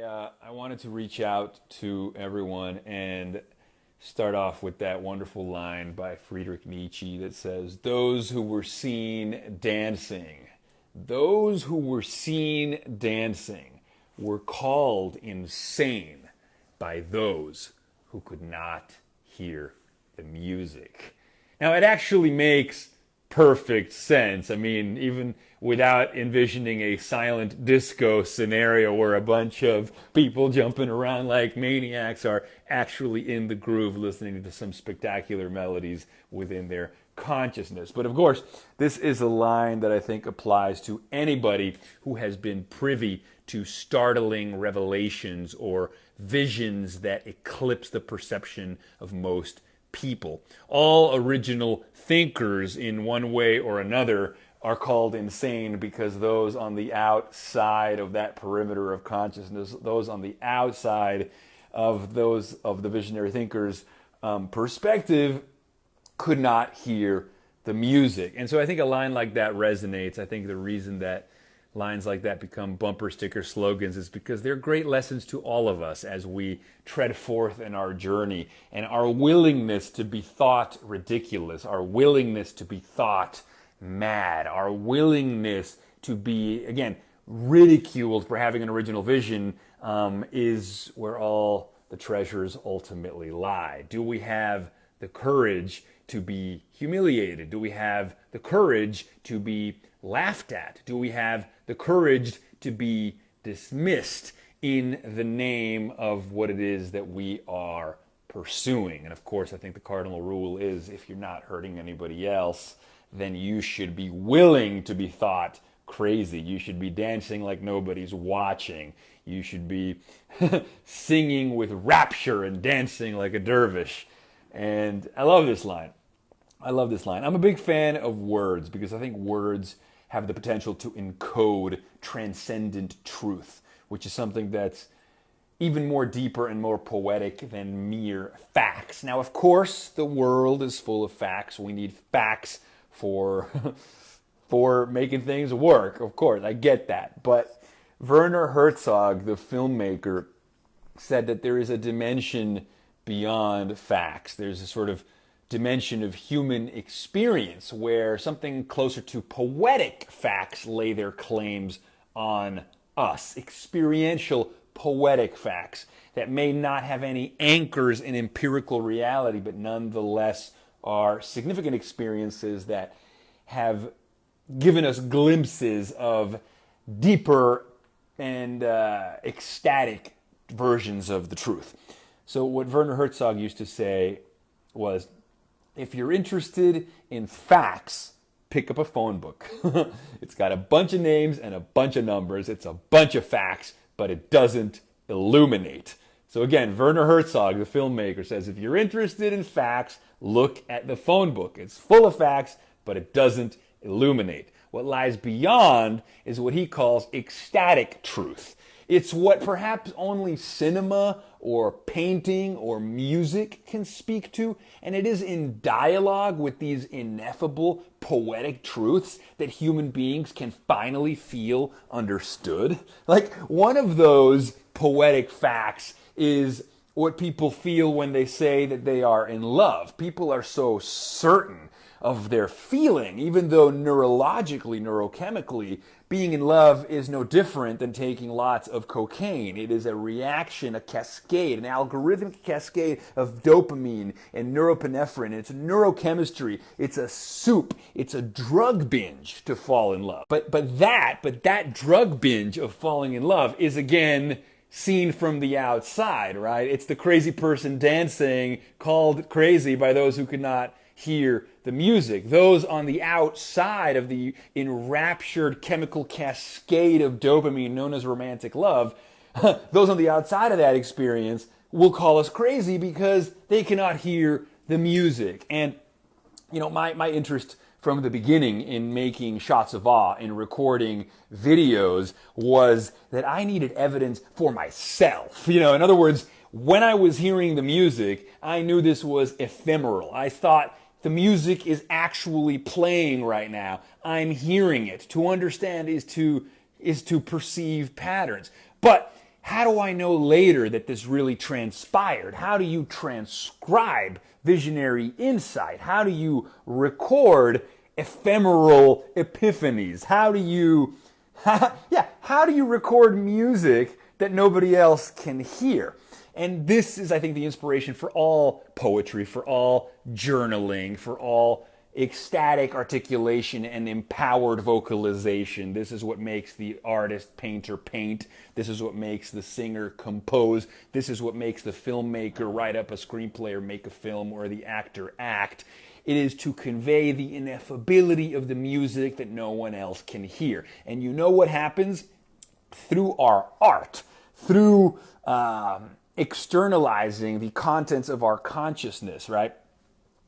I wanted to reach out to everyone and start off with that wonderful line by Friedrich Nietzsche that says, "Those who were seen dancing, those who were seen dancing were called insane by those who could not hear the music." Now, it actually makes perfect sense. I mean, even without envisioning a silent disco scenario where a bunch of people jumping around like maniacs are actually in the groove listening to some spectacular melodies within their consciousness. But of course, this is a line that I think applies to anybody who has been privy to startling revelations or visions that eclipse the perception of most people. All original thinkers, in one way or another, are called insane because those on the outside of that perimeter of consciousness, those on the outside of the visionary thinkers' perspective, could not hear the music. And so I think a line like that resonates. I think the reason that lines like that become bumper sticker slogans is because they're great lessons to all of us as we tread forth in our journey. And our willingness to be thought ridiculous, our willingness to be thought mad, our willingness to be, again, ridiculed for having an original vision is where all the treasures ultimately lie. Do we have the courage to be humiliated? Do we have the courage to be laughed at? Do we have the courage to be dismissed in the name of what it is that we are pursuing? And of course, I think the cardinal rule is if you're not hurting anybody else, then you should be willing to be thought crazy. You should be dancing like nobody's watching. You should be singing with rapture and dancing like a dervish. And I love this line. I love this line. I'm a big fan of words because I think words have the potential to encode transcendent truth, which is something that's even more deeper and more poetic than mere facts. Now, of course, the world is full of facts. We need facts for for making things work. Of course, I get that. But Werner Herzog, the filmmaker, said that there is a dimension beyond facts. There's a sort of dimension of human experience where something closer to poetic facts lay their claims on us. Experiential poetic facts that may not have any anchors in empirical reality, but nonetheless are significant experiences that have given us glimpses of deeper and ecstatic versions of the truth. So what Werner Herzog used to say was, if you're interested in facts, pick up a phone book. It's got a bunch of names and a bunch of numbers. It's a bunch of facts, but it doesn't illuminate. So again, Werner Herzog, the filmmaker, says if you're interested in facts, look at the phone book. It's full of facts, but it doesn't illuminate. What lies beyond is what he calls ecstatic truth. It's what perhaps only cinema or painting or music can speak to, and it is in dialogue with these ineffable poetic truths that human beings can finally feel understood. Like, one of those poetic facts is what people feel when they say that they are in love. People are so certain of their feeling, even though neurologically, neurochemically, being in love is no different than taking lots of cocaine. It is a reaction, a cascade, an algorithmic cascade of dopamine and norepinephrine. It's neurochemistry. It's a soup. It's a drug binge to fall in love. But that drug binge of falling in love is again seen from the outside, right? It's the crazy person dancing, called crazy by those who could not hear the music. Those on the outside of the enraptured chemical cascade of dopamine known as romantic love, those on the outside of that experience will call us crazy because they cannot hear the music. And, you know, my interest from the beginning in making shots of awe, in recording videos, was that I needed evidence for myself. You know, in other words, when I was hearing the music, I knew this was ephemeral. I thought, the music is actually playing right now. I'm hearing it. To understand is to perceive patterns. But how do I know later that this really transpired? How do you transcribe visionary insight? How do you record ephemeral epiphanies? How do you record music that nobody else can hear? And this is, I think, the inspiration for all poetry, for all journaling, for all ecstatic articulation and empowered vocalization. This is what makes the artist painter paint. This is what makes the singer compose. This is what makes the filmmaker write up a screenplay or make a film, or the actor act. It is to convey the ineffability of the music that no one else can hear. And you know what happens? Through our art, through externalizing the contents of our consciousness, right?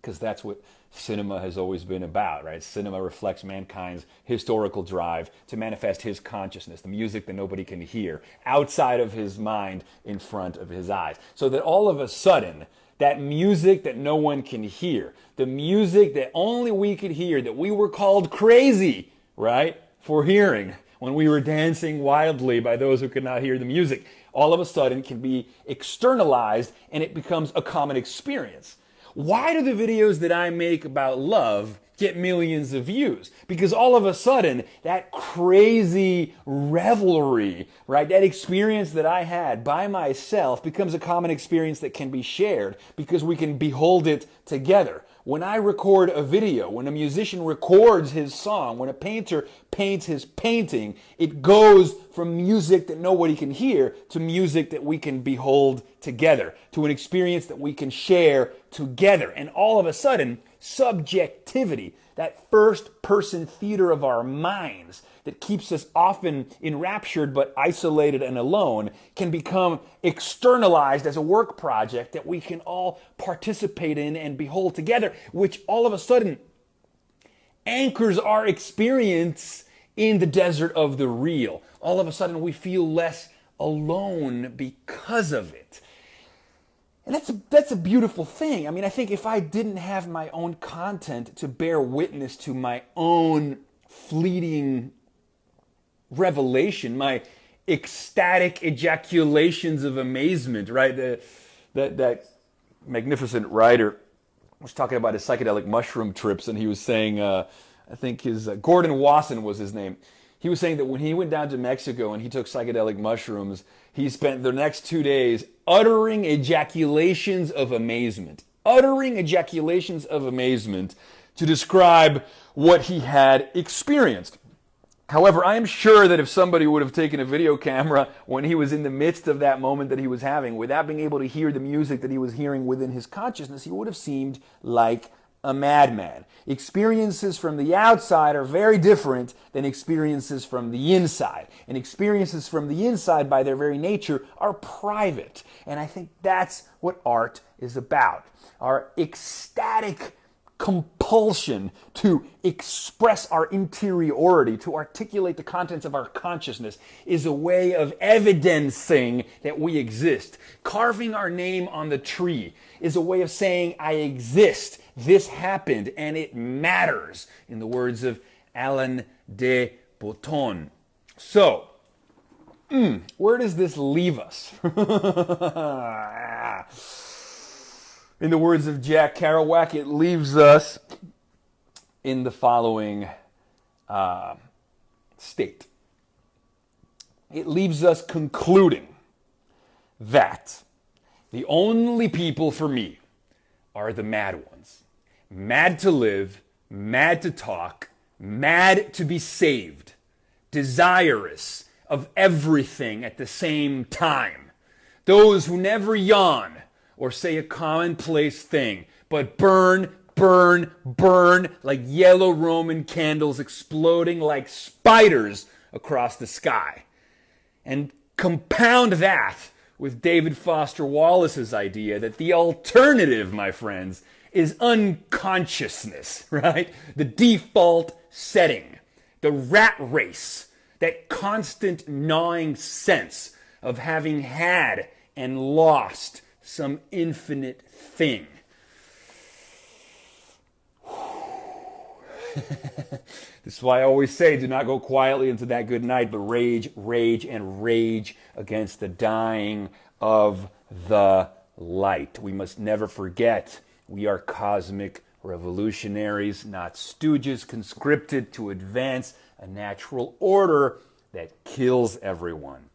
Because that's what cinema has always been about, right? Cinema reflects mankind's historical drive to manifest his consciousness, the music that nobody can hear, outside of his mind, in front of his eyes. So that all of a sudden, that music that no one can hear, the music that only we could hear, that we were called crazy, right, for hearing when we were dancing wildly by those who could not hear the music, all of a sudden can be externalized, and it becomes a common experience. Why do the videos that I make about love get millions of views? Because all of a sudden, that crazy revelry, right, that experience that I had by myself becomes a common experience that can be shared because we can behold it together. When I record a video, when a musician records his song, when a painter paints his painting, it goes from music that nobody can hear to music that we can behold together, to an experience that we can share together. And all of a sudden, subjectivity, that first-person theater of our minds that keeps us often enraptured but isolated and alone, can become externalized as a work project that we can all participate in and behold together, which all of a sudden anchors our experience in the desert of the real. All of a sudden we feel less alone because of it. And that's a beautiful thing. I mean, I think if I didn't have my own content to bear witness to my own fleeting revelation, my ecstatic ejaculations of amazement, right? That magnificent writer was talking about his psychedelic mushroom trips, and he was saying, I think Gordon Wasson was his name. He was saying that when he went down to Mexico and he took psychedelic mushrooms, he spent the next 2 days uttering ejaculations of amazement. Uttering ejaculations of amazement to describe what he had experienced. However, I am sure that if somebody would have taken a video camera when he was in the midst of that moment that he was having, without being able to hear the music that he was hearing within his consciousness, he would have seemed like a madman. Experiences from the outside are very different than experiences from the inside. And experiences from the inside, by their very nature, are private. And I think that's what art is about. Our ecstatic compulsion to express our interiority, to articulate the contents of our consciousness, is a way of evidencing that we exist. Carving our name on the tree is a way of saying, I exist. This happened and it matters, in the words of Alain de Botton. So, where does this leave us? In the words of Jack Kerouac, it leaves us in the following state. It leaves us concluding that the only people for me are the mad ones. Mad to live, mad to talk, mad to be saved, desirous of everything at the same time. Those who never yawn or say a commonplace thing, but burn, burn, burn like yellow Roman candles exploding like spiders across the sky. And compound that with David Foster Wallace's idea that the alternative, my friends, is unconsciousness, right? The default setting, the rat race, that constant gnawing sense of having had and lost some infinite thing. This is why I always say, do not go quietly into that good night, but rage, rage, and rage against the dying of the light. We must never forget we are cosmic revolutionaries, not stooges conscripted to advance a natural order that kills everyone.